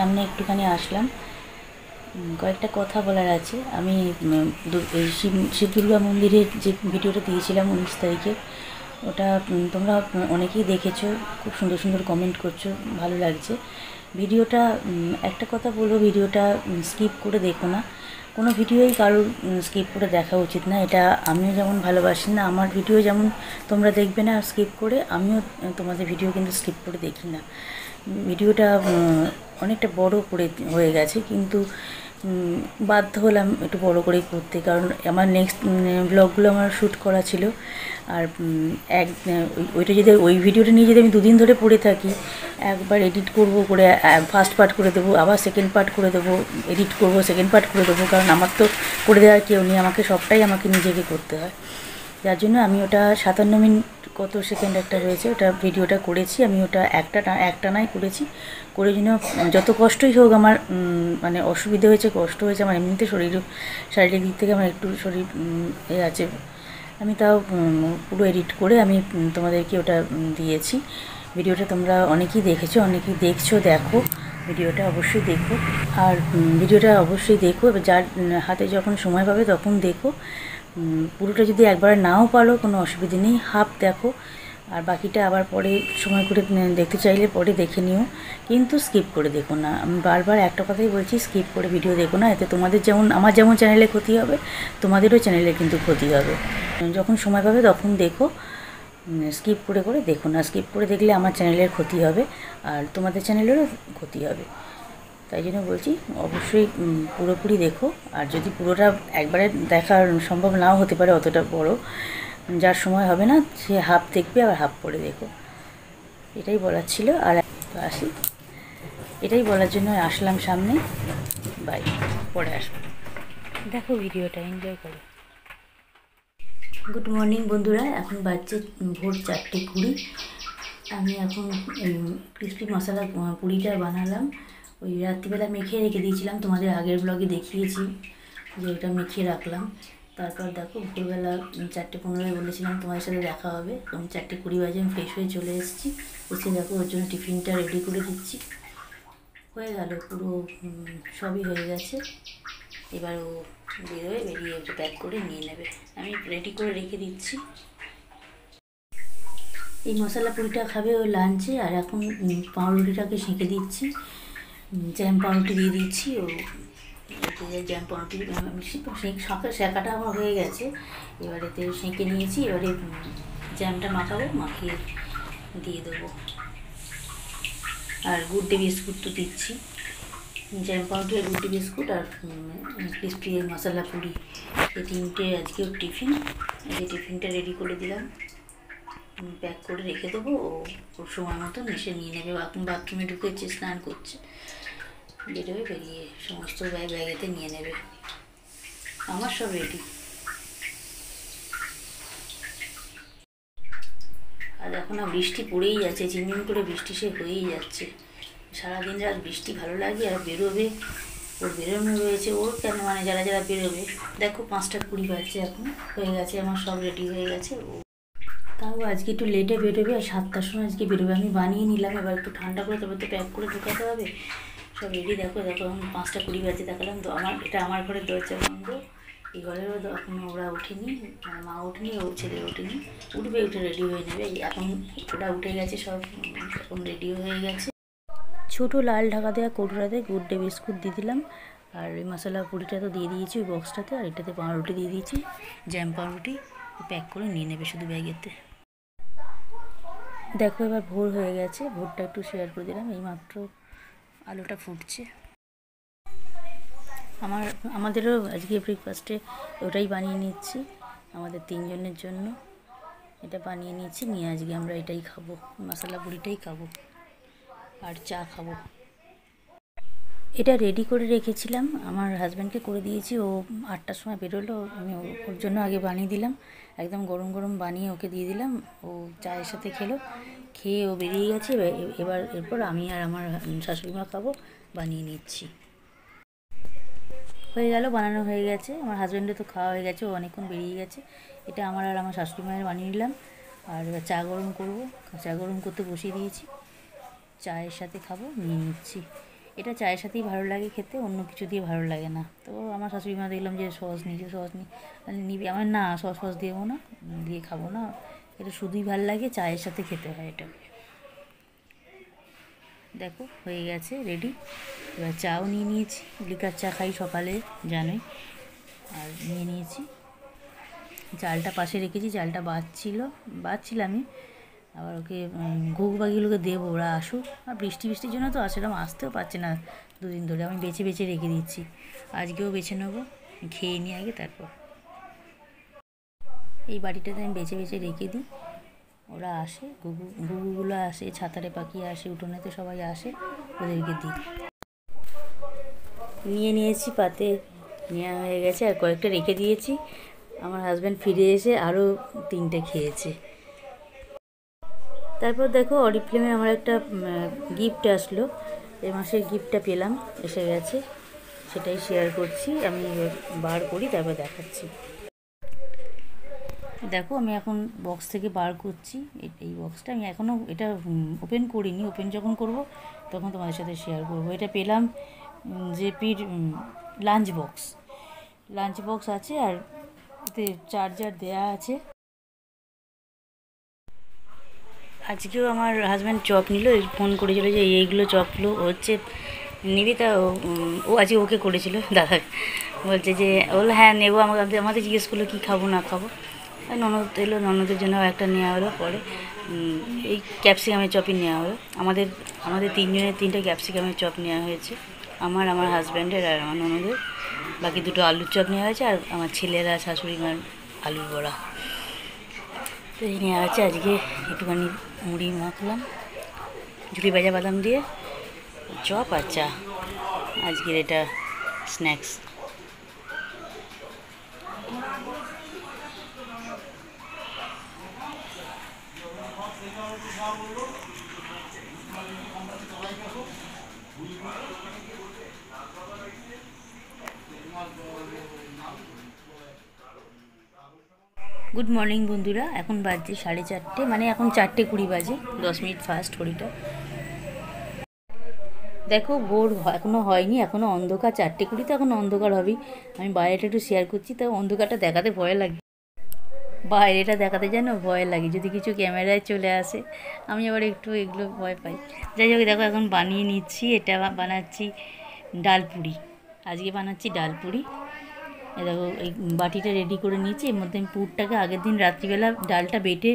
সামনে একটুখানি আসলাম, কয়েকটা কথা বলার আছে। আমি এই শিব দুর্গা মন্দিরের যে ভিডিওটা দিয়েছিলাম 19 তারিখে, ওটা তোমরা অনেকেই দেখেছো, খুব সুন্দর সুন্দর কমেন্ট করছো, ভালো লাগছে ভিডিওটা। একটা কথা বলবো, ভিডিওটা স্কিপ করে দেখো না, কোনো ভিডিওই কারোর স্কিপ করে দেখা উচিত না। এটা আমিও যেমন ভালোবাসি না, আমার ভিডিও যেমন তোমরা দেখবে না স্কিপ করে, আমিও তোমাদের ভিডিও কিন্তু স্কিপ করে দেখি না। ভিডিওটা অনেকটা বড় করে হয়ে গেছে, কিন্তু বাধ্য হলাম একটু বড় করেই করতে, কারণ আমার নেক্সট ব্লগগুলো আমার শ্যুট করা ছিল। আর ওইটা যদি ওই ভিডিওটা নিয়ে যদি আমি দুদিন ধরে পড়ে থাকি, একবার এডিট করব করে ফার্স্ট পার্ট করে দেবো, আবার সেকেন্ড পার্ট করে দেবো, এডিট করব, সেকেন্ড পার্ট করে দেবো, কারণ আমার তো করে দেওয়ার কেউ নেই, আমাকে নিজেকে করতে হয়। যার জন্য আমি ওটা 57 মিনিট কত সেকেন্ড একটা হয়েছে, ওটা ভিডিওটা করেছি আমি, ওটা একটানাই করেছি। করে জন্য যত কষ্টই হোক আমার, মানে অসুবিধে হয়েছে, কষ্ট হয়েছে আমার, এমনিতে শারীরিক দিক থেকে আমার একটু শরীর আছে, আমি তাও পুরো এডিট করে আমি তোমাদেরকে ওটা দিয়েছি। ভিডিওটা তোমরা অনেকেই দেখেছো, অনেকেই দেখছো, দেখো ভিডিওটা অবশ্যই দেখো। আর ভিডিওটা অবশ্যই দেখো, যার হাতে যখন সময় পাবে তখন দেখো। পুরোটা যদি একবার নাও পারো কোনো অসুবিধে নেই, হাফ দেখো, আর বাকিটা আবার পরে সময় করে দেখতে চাইলে পরে দেখে নিও, কিন্তু স্কিপ করে দেখো না। আমি বারবার একটা কথাই বলছি, স্কিপ করে ভিডিও দেখো না, এতে তোমাদের যেমন আমার যেমন চ্যানেলে ক্ষতি হবে, তোমাদেরও চ্যানেলে কিন্তু ক্ষতি হবে। যখন সময় পাবে তখন দেখো, স্কিপ করে দেখো না, স্কিপ করে দেখলে আমার চ্যানেলের ক্ষতি হবে আর তোমাদের চ্যানেলেরও ক্ষতি হবে। তাই জন্য বলছি অবশ্যই পুরোপুরি দেখো। আর যদি পুরোটা একবারে দেখা সম্ভব নাও হতে পারে, অতটা বড় যার সময় হবে না, সে হাফ দেখবে, আবার হাফ পরে দেখো, এটাই বলার ছিল। আর আসি, এটাই বলার জন্য আসলাম সামনে। বাই, পরে আসবো। দেখো ভিডিওটা, এনজয় করো। গুড মর্নিং বন্ধুরা, এখন বাজছে ভোর 4:20। আমি এখন ক্রিসপি মশলা পুরিটা বানালাম। ওই রাত্রিবেলা মেখে রেখে দিয়েছিলাম, তোমাদের আগের ব্লগে দেখিয়েছি যে ওটা মেখে রাখলাম। তারপর দেখো ভোরবেলা 4:15 বলেছিলাম তোমাদের সাথে দেখা হবে, আমি 4:20 বাজে আমি ফ্রেশ হয়ে চলে এসেছি। এসে দেখো ওর জন্য টিফিনটা রেডি করে দিচ্ছি। হয়ে গেল, পুরো সবই হয়ে গেছে। এবার ও বেরিয়ে ওটা প্যাক করে নিয়ে নেবে, আমি রেডি করে রেখে দিচ্ছি। এই মশলা পুরিটা খাবে ও লাঞ্চে। আর এখন পাউরুটিটাকে সেঁকে দিচ্ছি, জ্যাম পাউরুটি দিয়ে দিচ্ছি। ও জ্যাম পাউরুটি সেঁকাটা আমার হয়ে গেছে, এবারেতে সেঁকে নিয়েছি। এবারে জ্যামটা মাখাবো, মাখিয়ে দিয়ে দেবো। আর গুড ডে বিস্কুট তো দিচ্ছি, জ্যাম পাউরুটি আর গুড ডে বিস্কুট আর ক্রিসপি মশলা পুরি, এই তিনটে আজকেও টিফিন। এই টিফিনটা রেডি করে দিলাম, প্যাক করে রেখে দেবো। ওর সময় মতন এসে নিয়ে নেবে। এখন বাথরুমে ঢুকেছে, স্নান করছে, বেরোবে, বেরিয়ে সমস্ত ব্যাগেতে নিয়ে নেবে। আমার সব রেডি। আর এখন না বৃষ্টি পড়েই যাচ্ছে, ঝিমঝিম করে বৃষ্টি সে হয়েই যাচ্ছে। সারাদিন রাত বৃষ্টি ভালো লাগে, আর বেরোবে, ওর বেরোনো রয়েছে। ওর কেন, মানে যারা যারা বেরোবে, দেখো 5:20 বাজছে এখন, হয়ে গেছে আমার সব রেডি হয়ে গেছে। তাও আজকে একটু লেটে বেরোবে, আর 7টার সময় আজকে বেরোবে। আমি বানিয়ে নিলাম, এবার একটু ঠান্ডা করে তবে তো প্যাক করে ঢোকাতে হবে। সব রেডি, দেখো এখন 5:20 বাজে, দেখালাম তো। এটা আমার ঘরের দরজা বন্ধ, এই ঘরেরও এখন ওরা ওঠেনি, মানে মা ওঠেনি, ও ছেলে ওঠেনি, উঠবে, উঠে রেডি হয়ে নেবে। এখন ওরা উঠে গেছে, সব এখন রেডিও হয়ে গেছে। ছোটো লাল ঢাকা দেওয়া কৌটোটাতে গুড ডে বিস্কুট দিয়ে দিলাম, আর ওই মশলা পুরিটা তো দিয়ে দিয়েছি ওই বক্সটাতে, আর এটাতে পাউরুটি দিয়ে দিয়েছি, জ্যাম পাউরুটি, প্যাক করে নিয়ে নেবে শুধু ব্যাগেতে। দেখো এবার ভোর হয়ে গেছে, ভোরটা একটু শেয়ার করে দিলাম। এইমাত্র আলোটা ফুটছে। আমাদেরও আজকে ব্রেকফাস্টে ওটাই বানিয়ে নিচ্ছি, আমাদের 3 জনের জন্য এটা বানিয়ে নিচ্ছি। নিয়ে আজকে আমরা এটাই খাবো, মশলা পুরিটাই খাবো আর চা খাবো। এটা রেডি করে রেখেছিলাম, আমার হাজব্যান্ডকে করে দিয়েছি। ও 8টার সময় বেরোলো, আমি ওর জন্য আগে বানিয়ে দিলাম, একদম গরম গরম বানিয়ে ওকে দিয়ে দিলাম। ও চায়ের সাথে খেলো, খেয়ে ও বেরিয়ে গেছে। এরপর আমি আর আমার শাশুড়ি মা খাবো, বানিয়ে নিচ্ছি। হয়ে গেল, বানানো হয়ে গেছে। আমার হাজব্যান্ডের তো খাওয়া হয়ে গেছে, ও অনেকক্ষণ বেরিয়ে গেছে। এটা আমার আর আমার শাশুড়ি মায়ের বানিয়ে নিলাম। আর এবার চা গরম করবো, চা গরম করতে বসিয়ে দিয়েছি, চায়ের সাথে খাবো, নিয়ে নিচ্ছি। এটা চায়ের সাথেই ভালো লাগে খেতে, অন্য কিছু দিয়ে ভালো লাগে না। তো আমার শাশুড়ি মা দেখলাম যে সস নিয়েছে, সস নিবি, আমার না সস ফস দেবো না, দিয়ে খাবো না, এটা শুধুই ভালো লাগে, চায়ের সাথে খেতে হয় এটা। দেখো হয়ে গেছে রেডি। এবার চাও নিয়ে নিয়েছি, লিকার চা খাই সকালে জানোই, আর নিয়ে নিয়েছি। চালটা পাশে রেখেছি, চালটা বাচ্ছিলামই, আবার ওকে ঘুঘ পাখিগুলোকে দেবো, ওরা আসুক। আর বৃষ্টির জন্য তো সেরকম আসতেও পারছে না দুদিন ধরে, আমি বেছে বেছে রেখে দিচ্ছি, আজকেও বেছে নেবো, খেয়ে নিয়ে আগে তারপর। এই বাড়িটাতে আমি বেছে বেছে রেখে দিই, ওরা আসে, ঘুঘুগুলো আসে, ছাতারে পাখি আসে, উঠোনেতে সবাই আসে, ওদেরকে দিই। নিয়ে নিয়েছি, পাতে নেওয়া হয়ে গেছে, আর কয়েকটা রেখে দিয়েছি। আমার হাজব্যান্ড ফিরে এসে আরও 3টে খেয়েছে। তারপর দেখো অরিফ্লেমে আমার একটা গিফট আসলো, এই মাসের গিফটটা পেলাম, এসে গেছে, সেটাই শেয়ার করছি। আমি বার করি তারপর দেখাচ্ছি। দেখো আমি এখন বক্স থেকে বার করছি, এই বক্সটা আমি এখনও এটা ওপেন করিনি, ওপেন যখন করব তখন তোমাদের সাথে শেয়ার করব। এটা পেলাম জেপির লাঞ্চ বক্স আছে, আর এতে চার্জার দেয়া আছে। আজকেও আমার হাজব্যান্ড চপ নিল, ফোন করেছিল যে এইগুলো চপগুলো হচ্ছে নিবি, তা ও আজকে ওকে করেছিল দাদা, বলছে যে বললো হ্যাঁ নেবো, আমাদের জিজ্ঞেস করলো কী খাবো না খাবো। ননদ এলো, ননদের জন্য একটা নেওয়া হলো, পরে এই ক্যাপসিকামের চপই নেওয়া হলো। আমাদের 3জনের 3টে ক্যাপসিকামের চপ নেওয়া হয়েছে, আমার হাজব্যান্ডের আর আমার ননদের। বাকি 2টো আলুর চপ নেওয়া হয়েছে, আর আমার ছেলেরা শাশুড়ি মার আলুর বড়া। তো এই নেওয়া হচ্ছে। আজকে একটুখানি মুড়ি মাখলাম ঝুড়ি ভাজা বাদাম দিয়ে, চপ আর চা, আজকের এটা স্ন্যাক্স। গুড মর্নিং বন্ধুরা, এখন বাজছে 4:30, মানে এখন 4:20 বাজে, 10 মিনিট ফাস্ট ঘড়িটা। দেখো ভোর এখনও হয়নি, এখনও অন্ধকার, 4:20 তো এখনও অন্ধকার হবেই। আমি বাইরেটা একটু শেয়ার করছি, তাও অন্ধকারটা দেখাতে ভয় লাগে, বাইরেটা দেখাতে যেন ভয় লাগে, যদি কিছু ক্যামেরায় চলে আসে, আমি আবার একটু এগুলো ভয় পাই। যাই হোক দেখো এখন বানিয়ে নিচ্ছি, এটা বানাচ্ছি ডালপুরি, আজকে বানাচ্ছি ডালপুরি। দেখো এই বাটিটা রেডি করে নিয়েছি, এর মধ্যে আমি পুরটাকে আগের দিন রাত্রিবেলা ডালটা বেটে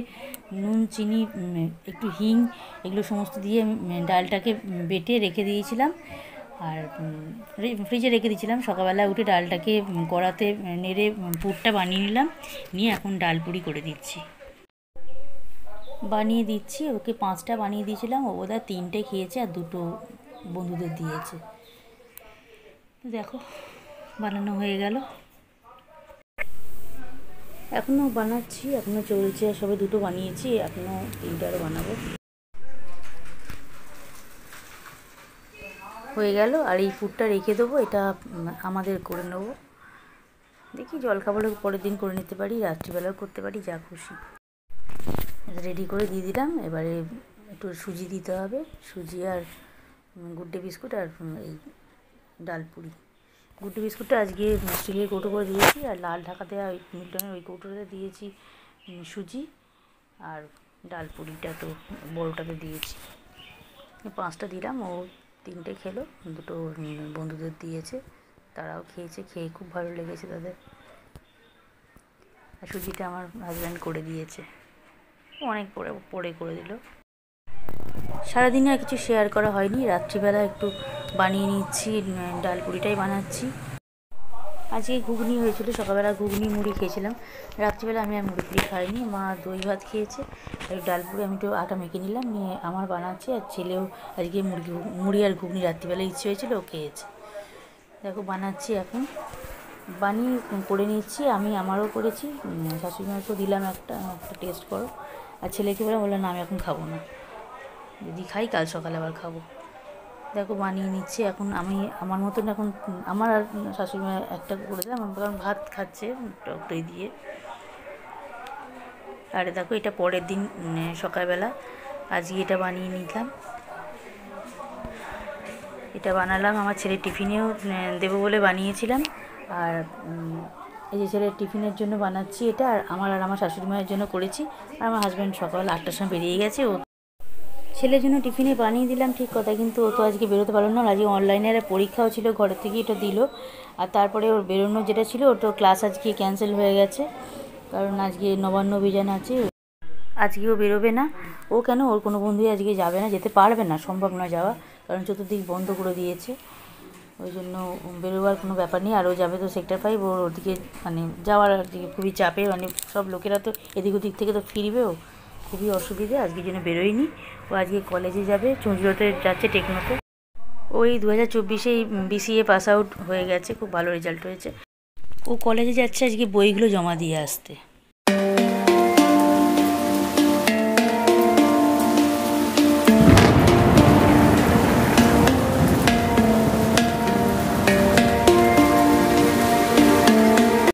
নুন চিনি একটু হিং এগুলো সমস্ত দিয়ে ডালটাকে বেটে রেখে দিয়েছিলাম, আর ফ্রিজে রেখে দিয়েছিলাম। সকালবেলা উঠে ডালটাকে কড়াতে নেড়ে পুরটা বানিয়ে নিলাম, নিয়ে এখন ডালপুরি করে বানিয়ে দিচ্ছি। ওকে 5টা বানিয়ে দিয়েছিলাম, ও বোধহয় 3টে খেয়েছে, আর 2টো বন্ধুদের দিয়েছে। দেখো বানানো হয়ে গেল, এখনও বানাচ্ছি, এখনও চলছে, সবে 2টো বানিয়েছি, এখনও 3টে আরও বানাবো। হয়ে গেল, আর এই পুরটা রেখে দেবো, এটা আমাদের করে নেবো, দেখি জলখাবারের পরের দিন করে নিতে পারি, রাত্রিবেলাও করতে পারি, যা খুশি। রেডি করে দিয়ে দিলাম, এবারে একটু সুজি দিতে হবে, সুজি আর গুড ডে বিস্কুট, আর এই ডালপুরি। গুড ডে বিস্কুটটা আজকে স্টিলের কৌটো করে দিয়েছি, আর লাল ঢাকা দেওয়া ওই মিল্টনের ওই কৌটোতে দিয়েছি সুজি, আর ডালপুরিটা তো বড়োটাতে দিয়েছি। 5টা দিলাম, ও 3টে খেলো, 2টো বন্ধুদের দিয়েছে, তারাও খেয়েছে, খেয়ে খুব ভালো লেগেছে তাদের। আর সুজিটা আমার হাজব্যান্ড করে দিয়েছে, অনেক পরে করে দিল। সারাদিনে আর কিছু শেয়ার করা হয়নি, রাত্রিবেলা একটু বানিয়ে নিচ্ছি, ডালপুরিটাই বানাচ্ছি। আজকে ঘুগনি হয়েছিল, সকালবেলা ঘুগনি মুড়ি খেয়েছিলাম, রাত্রিবেলা আমি আর মুড়ি ফুড়ি খাইনি, মা দই ভাত খেয়েছে, আর ডালপুরি আমি একটু আটা মেখে নিলাম, নিয়ে আমার বানাচ্ছি, আর ছেলেও আজকে মুড়ি আর ঘুগনি রাত্রিবেলা ইচ্ছে হয়েছিল, ও খেয়েছে। দেখো বানাচ্ছি, এখন বানিয়ে করে নিচ্ছি, আমি আমারও করেছি, শাশুড়ি মাকেও দিলাম একটা টেস্ট করো, আর ছেলেকে বললো না আমি এখন খাবো না, যদি খাই কাল সকালে আবার খাবো। দেখো বানিয়ে নিচ্ছি, এখন আমি আমার মতন, এখন আমার আর শাশুড়ি মা একটা করে দিলাম, কারণ ভাত খাচ্ছে টক দই দিয়ে। আর দেখো এটা পরের দিন সকালবেলা, আজকে এটা বানিয়ে নিলাম। এটা বানালাম আমার ছেলের টিফিনেও দেবো বলে বানিয়েছিলাম। আর এই যে ছেলের টিফিনের জন্য বানাচ্ছি এটা, আর আমার শাশুড়ি মায়ের জন্য করেছি। আর আমার হাজব্যান্ড সকাল 8টার সময় বেরিয়ে গেছে। ও ছেলের জন্য টিফিনে বানিয়ে দিলাম ঠিক কথা, কিন্তু ও তো আজকে বেরোতে পারলো না। আজকে অনলাইনের পরীক্ষাও ছিল, ঘরের থেকেই এটা দিল। আর তারপরে ওর বেরোনো যেটা ছিল, ওর তো ক্লাস আজকে ক্যান্সেল হয়ে গেছে, কারণ আজকে নবান্ন অভিযান আছে। আজকেও বেরোবে না। ও কেন, ওর কোনো বন্ধুই আজকে যাবে না, যেতে পারবে না, সম্ভব না যাওয়া, কারণ চতুর্দিক বন্ধ করে দিয়েছে। ওই জন্য বেরোবার কোনো ব্যাপার নেই। আর ও যাবে তো সেক্টর 5, ওর ওদিকে মানে যাওয়ার আর কি খুবই চাপে, মানে সব লোকেরা তো এদিক ওদিক থেকে তো ফিরবে, ও খুবই অসুবিধে, আজকের জন্য বেরোয়নি। ও আজকে কলেজে যাবে, চুঁচুড়াতে যাচ্ছে, টেকনোতে। ওই 2024-এই BCA পাস আউট হয়ে গেছে, খুব ভালো রেজাল্ট হয়েছে। ও কলেজে যাচ্ছে আজকে বইগুলো জমা দিয়ে আসতে।